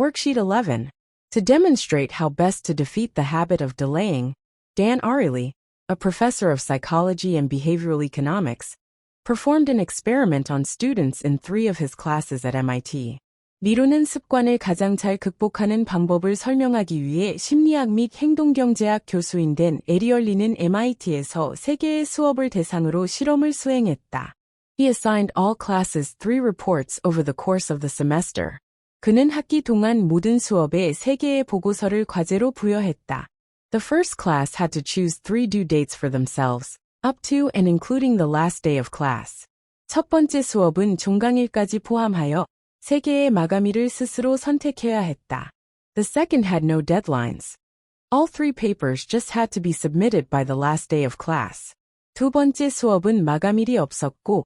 Worksheet 11. To demonstrate how best to defeat the habit of delaying, Dan Ariely, a professor of psychology and behavioral economics, performed an experiment on students in 3 of his classes at MIT. 미루는 습관을 가장 잘 극복하는 방법을 설명하기 위해 심리학 및 행동경제학 교수인 댄 에리얼리는 MIT에서 3개의 수업을 대상으로 실험을 수행했다. He assigned all classes 3 reports over the course of the semester. 그는 학기 동안 모든 수업에 3개의 보고서를 과제로 부여했다. The first class had to choose 3 due dates for themselves, up to and including the last day of class. 첫 번째 수업은 종강일까지 포함하여 3개의 마감일을 스스로 선택해야 했다. The second had no deadlines. All 3 papers just had to be submitted by the last day of class. 두 번째 수업은 마감일이 없었고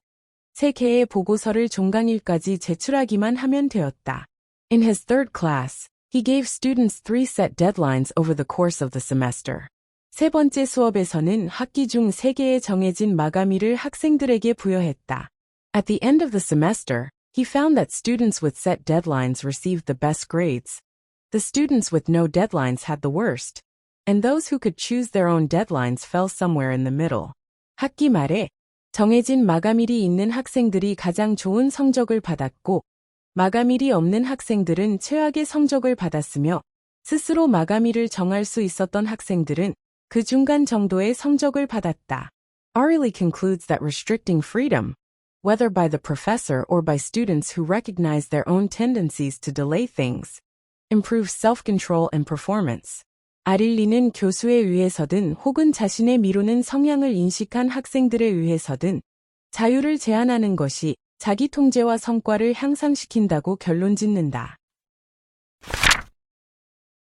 3개의 보고서를 종강일까지 제출하기만 하면 되었다. In his third class, he gave students 3 set deadlines over the course of the semester. 세 번째 수업에서는 학기 중 3개의 정해진 마감일을 학생들에게 부여했다. At the end of the semester, he found that students with set deadlines received the best grades. The students with no deadlines had the worst, and those who could choose their own deadlines fell somewhere in the middle. 학기 말에 정해진 마감일이 있는 학생들이 가장 좋은 성적을 받았고, 마감일이 없는 학생들은 최악의 성적을 받았으며, 스스로 마감일을 정할 수 있었던 학생들은 그 중간 정도의 성적을 받았다. Ariely concludes that restricting freedom, whether by the professor or by students who recognize their own tendencies to delay things, improves self-control and performance. 아릴리는 교수에 의해서든 혹은 자신의 미루는 성향을 인식한 학생들에 의해서든 자유를 제한하는 것이 자기 통제와 성과를 향상시킨다고 결론짓는다.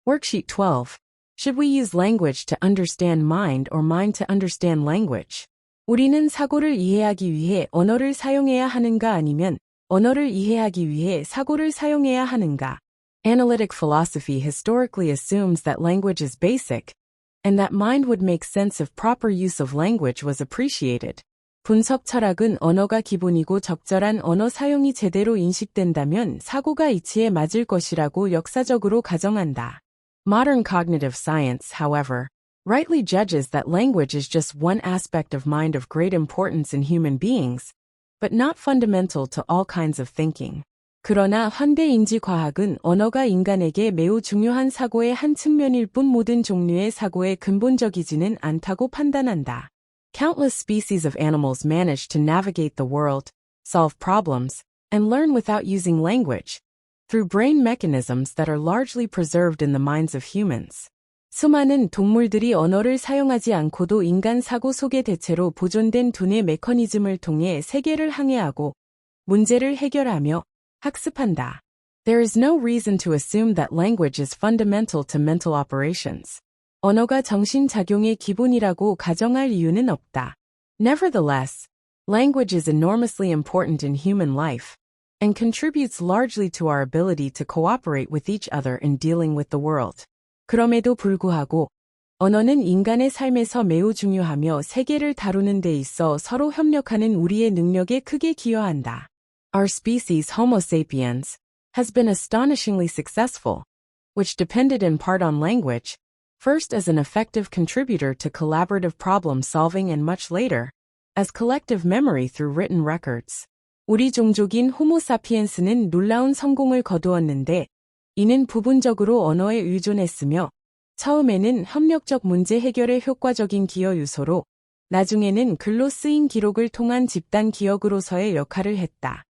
Worksheet 12. Should we use language to understand mind or mind to understand language? 우리는 사고를 이해하기 위해 언어를 사용해야 하는가 아니면 언어를 이해하기 위해 사고를 사용해야 하는가? Analytic philosophy historically assumes that language is basic, and that mind would make sense if proper use of language was appreciated. 분석 철학은 언어가 기본이고 적절한 언어 사용이 제대로 인식된다면 사고가 이치에 맞을 것이라고 역사적으로 가정한다. Modern cognitive science, however, rightly judges that language is just one aspect of mind of great importance in human beings, but not fundamental to all kinds of thinking. 그러나 현대 인지과학은 언어가 인간에게 매우 중요한 사고의 한 측면일 뿐 모든 종류의 사고에 근본적이지는 않다고 판단한다. Countless species of animals manage to navigate the world, solve problems, and learn without using language, through brain mechanisms that are largely preserved in the minds of humans. 수많은 동물들이 언어를 사용하지 않고도 인간 사고 속에 대체로 보존된 두뇌 메커니즘을 통해 세계를 항해하고 문제를 해결하며 학습한다. There is no reason to assume that language is fundamental to mental operations. 언어가 정신작용의 기본이라고 가정할 이유는 없다. Nevertheless, language is enormously important in human life, and contributes largely to our ability to cooperate with each other in dealing with the world. 그럼에도 불구하고, 언어는 인간의 삶에서 매우 중요하며 세계를 다루는 데 있어 서로 협력하는 우리의 능력에 크게 기여한다. Our species Homo sapiens has been astonishingly successful, which depended in part on language, first as an effective contributor to collaborative problem solving and much later, as collective memory through written records. 우리 종족인 호모 사피엔스는 놀라운 성공을 거두었는데, 이는 부분적으로 언어에 의존했으며, 처음에는 협력적 문제 해결의 효과적인 기여 요소로, 나중에는 글로 쓰인 기록을 통한 집단 기억으로서의 역할을 했다.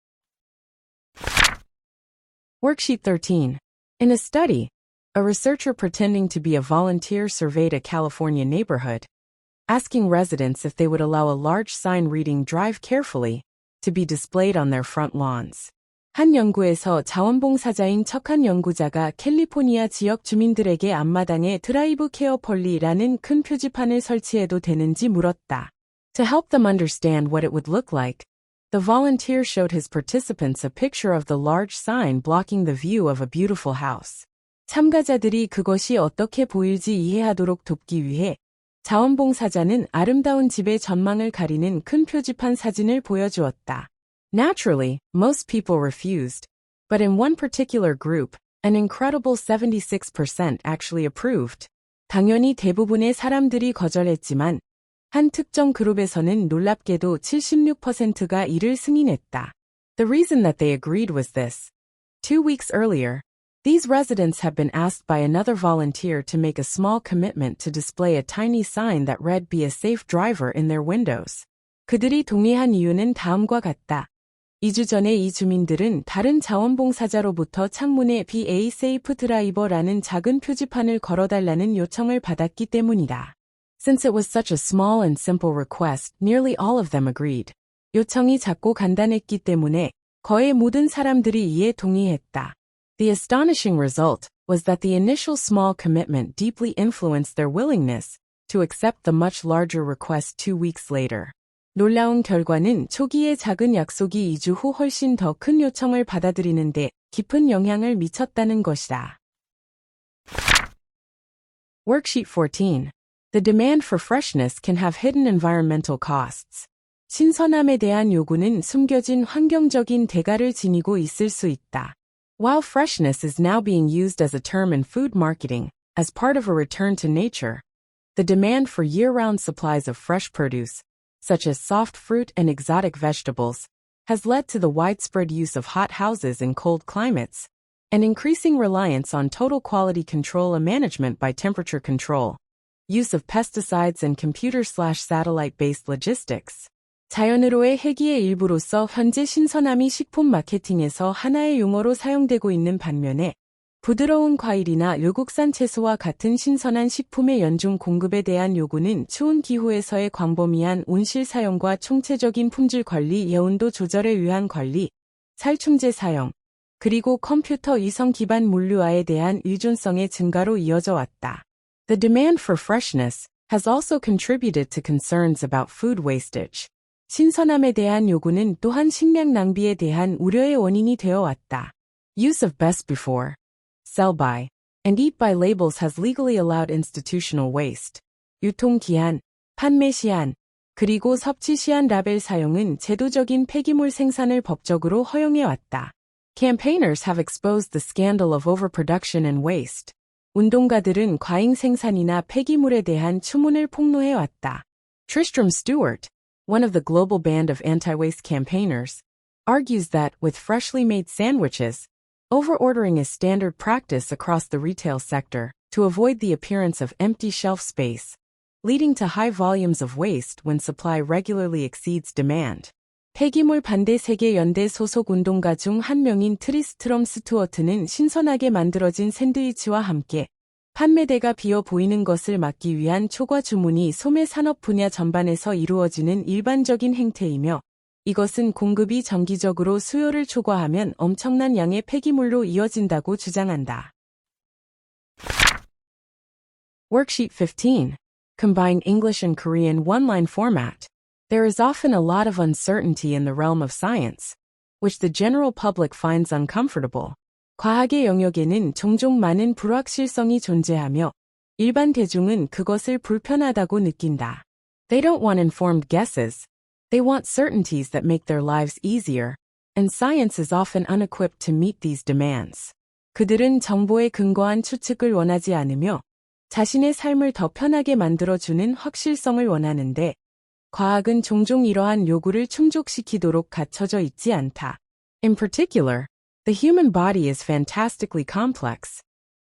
Worksheet 13. In a study, a researcher pretending to be a volunteer surveyed a California neighborhood, asking residents if they would allow a large sign reading "Drive carefully" to be displayed on their front lawns. 한 연구에서 자원봉사자인 척한 연구자가 캘리포니아 지역 주민들에게 앞마당에 드라이브 케어폴리라는 큰 표지판을 설치해도 되는지 물었다. To help them understand what it would look like, the volunteer showed his participants a picture of the large sign blocking the view of a beautiful house. 참가자들이 그것이 어떻게 보일지 이해하도록 돕기 위해 자원봉사자는 아름다운 집의 전망을 가리는 큰 표지판 사진을 보여주었다. Naturally, most people refused, but in one particular group, An incredible 76% actually approved. 당연히 대부분의 사람들이 거절했지만 한 특정 그룹에서는 놀랍게도 76%가 이를 승인했다. The reason that they agreed was this. 2 weeks earlier, these residents had been asked by another volunteer to make a small commitment to display a tiny sign that read "Be a safe driver" in their windows. 그들이 동의한 이유는 다음과 같다. 2주 전에 이 주민들은 다른 자원봉사자로부터 창문에 Be a safe driver라는 작은 표지판을 걸어달라는 요청을 받았기 때문이다. Since it was such a small and simple request, nearly all of them agreed. 요청이 작고 간단했기 때문에 거의 모든 사람들이 이에 동의했다. The astonishing result was that the initial small commitment deeply influenced their willingness to accept the much larger request 2 weeks later. 놀라운 결과는 초기의 작은 약속이 2주 후 훨씬 더 큰 요청을 받아들이는데 깊은 영향을 미쳤다는 것이다. Worksheet 14. The demand for freshness can have hidden environmental costs. 신선함에 대한 요구는 숨겨진 환경적인 대가를 지니고 있을 수 있다. While freshness is now being used as a term in food marketing, as part of a return to nature, the demand for year-round supplies of fresh produce, such as soft fruit and exotic vegetables, has led to the widespread use of hot houses in cold climates, and increasing reliance on total quality control and management by temperature control, use of pesticides and computer/satellite-based logistics. 자연으로의 해기의 일부로서 현재 신선함이 식품 마케팅에서 하나의 용어로 사용되고 있는 반면에 부드러운 과일이나 외국산 채소와 같은 신선한 식품의 연중 공급에 대한 요구는 추운 기후에서의 광범위한 온실 사용과 총체적인 품질 관리 예온도 조절에 의한 관리, 살충제 사용, 그리고 컴퓨터 위성 기반 물류화에 대한 의존성의 증가로 이어져 왔다. The demand for freshness has also contributed to concerns about food wastage. 신선함에 대한 요구는 또한 식량 낭비에 대한 우려의 원인이 되어 왔다. Use of best before, sell by, and eat by labels has legally allowed institutional waste. 유통기한, 판매 시한, 그리고 섭취 시한 라벨 사용은 제도적인 폐기물 생산을 법적으로 허용해 왔다. Campaigners have exposed the scandal of overproduction and waste. 운동가들은 과잉 생산이나 폐기물에 대한 추문을 폭로해 왔다. Tristram Stewart, one of the global band of anti-waste campaigners, argues that, with freshly made sandwiches, over-ordering is standard practice across the retail sector to avoid the appearance of empty shelf space, leading to high volumes of waste when supply regularly exceeds demand. 폐기물 반대 세계 연대 소속 운동가 중 한 명인 트리스트럼 스튜어트는 신선하게 만들어진 샌드위치와 함께 판매대가 비어 보이는 것을 막기 위한 초과 주문이 소매 산업 분야 전반에서 이루어지는 일반적인 행태이며 이것은 공급이 정기적으로 수요를 초과하면 엄청난 양의 폐기물로 이어진다고 주장한다. Worksheet 15. Combine English and Korean one-line format. There is often a lot of uncertainty in the realm of science, which the general public finds uncomfortable. 과학의 영역에는 종종 많은 불확실성이 존재하며 일반 대중은 그것을 불편하다고 느낀다. They don't want informed guesses. They want certainties that make their lives easier, and science is often unequipped to meet these demands. 그들은 정보에 근거한 추측을 원하지 않으며 자신의 삶을 더 편하게 만들어주는 확실성을 원하는데 과학은 종종 이러한 요구를 충족시키도록 갖춰져 있지 않다. In particular, the human body is fantastically complex,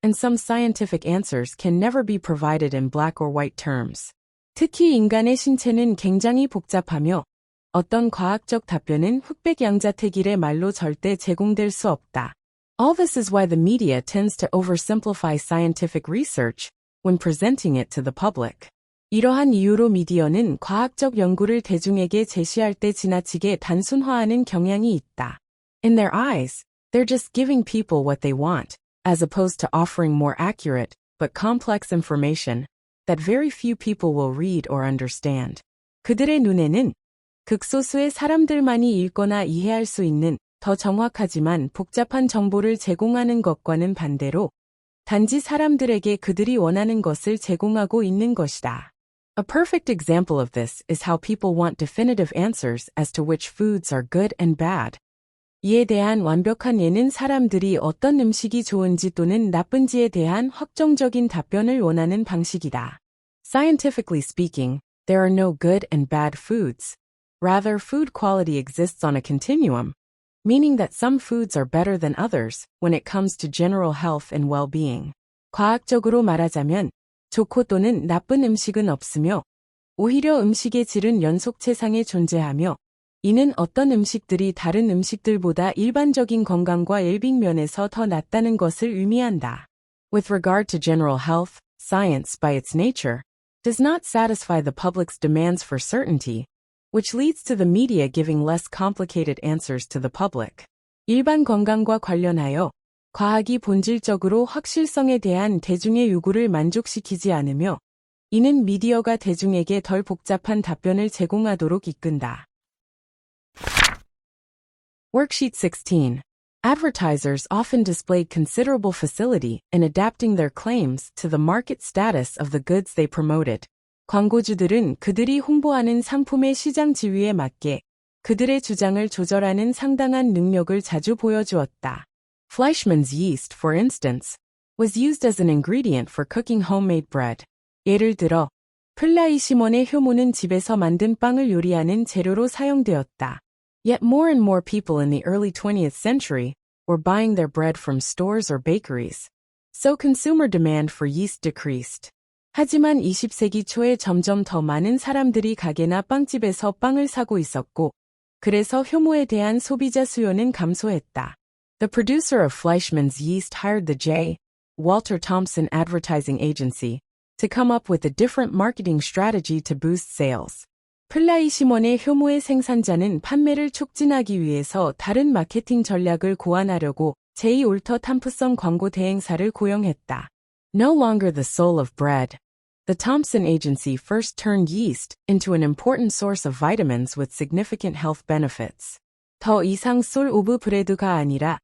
and some scientific answers can never be provided in black or white terms. 특히 인간의 신체는 굉장히 복잡하며 어떤 과학적 답변은 흑백 양자택일의 말로 절대 제공될 수 없다. All this is why the media tends to oversimplify scientific research when presenting it to the public. 이러한 이유로 미디어는 과학적 연구를 대중에게 제시할 때 지나치게 단순화하는 경향이 있다. In their eyes, they're just giving people what they want, as opposed to offering more accurate, but complex information that very few people will read or understand. 그들의 눈에는 극소수의 사람들만이 읽거나 이해할 수 있는 더 정확하지만 복잡한 정보를 제공하는 것과는 반대로 단지 사람들에게 그들이 원하는 것을 제공하고 있는 것이다. A perfect example of this is how people want definitive answers as to which foods are good and bad. 이에 대한 완벽한 예는 사람들이 어떤 음식이 좋은지 또는 나쁜지에 대한 확정적인 답변을 원하는 방식이다. Scientifically speaking, there are no good and bad foods. Rather, food quality exists on a continuum, meaning that some foods are better than others when it comes to general health and well-being. 과학적으로 말하자면 좋고 또는 나쁜 음식은 없으며 오히려 음식의 질은 연속체상에 존재하며 이는 어떤 음식들이 다른 음식들보다 일반적인 건강과 웰빙 면에서 더 낫다는 것을 의미한다. With regard to general health, science by its nature does not satisfy the public's demands for certainty, which leads to the media giving less complicated answers to the public. 일반 건강과 관련하여 과학이 본질적으로 확실성에 대한 대중의 요구를 만족시키지 않으며 이는 미디어가 대중에게 덜 복잡한 답변을 제공하도록 이끈다. Worksheet 16. Advertisers often displayed considerable facility in adapting their claims to the market status of the goods they promoted. 광고주들은 그들이 홍보하는 상품의 시장 지위에 맞게 그들의 주장을 조절하는 상당한 능력을 자주 보여주었다. Fleischmann's yeast, for instance, was used as an ingredient for cooking homemade bread. 예를 들어, 플라이시몬의 효모는 집에서 만든 빵을 요리하는 재료로 사용되었다. Yet more and more people in the early 20th century were buying their bread from stores or bakeries. So consumer demand for yeast decreased. 하지만 20세기 초에 점점 더 많은 사람들이 가게나 빵집에서 빵을 사고 있었고, 그래서 효모에 대한 소비자 수요는 감소했다. The producer of Fleischmann's yeast hired the J. Walter Thompson Advertising Agency to come up with a different marketing strategy to boost sales. 플라이시몬의 효모의 생산자는 판매를 촉진하기 위해서 다른 마케팅 전략을 고안하려고 제2 올터 탐프성 광고 대행사를 고용했다. No longer the soul of bread, the Thompson Agency first turned yeast into an important source of vitamins with significant health benefits. 더 이상 soul of bread가 아니라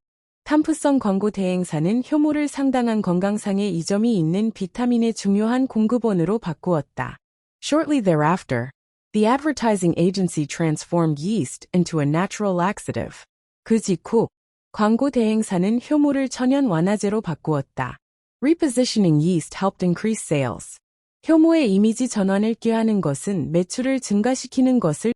탐프성 광고 대행사는 효모를 상당한 건강상의 이점이 있는 비타민의 중요한 공급원으로 바꾸었다. Shortly thereafter, the advertising agency transformed yeast into a natural laxative. 그 직후, 광고 대행사는 효모를 천연 완화제로 바꾸었다. Repositioning yeast helped increase sales. 효모의 이미지 전환을 꾀하는 것은 매출을 증가시키는 것을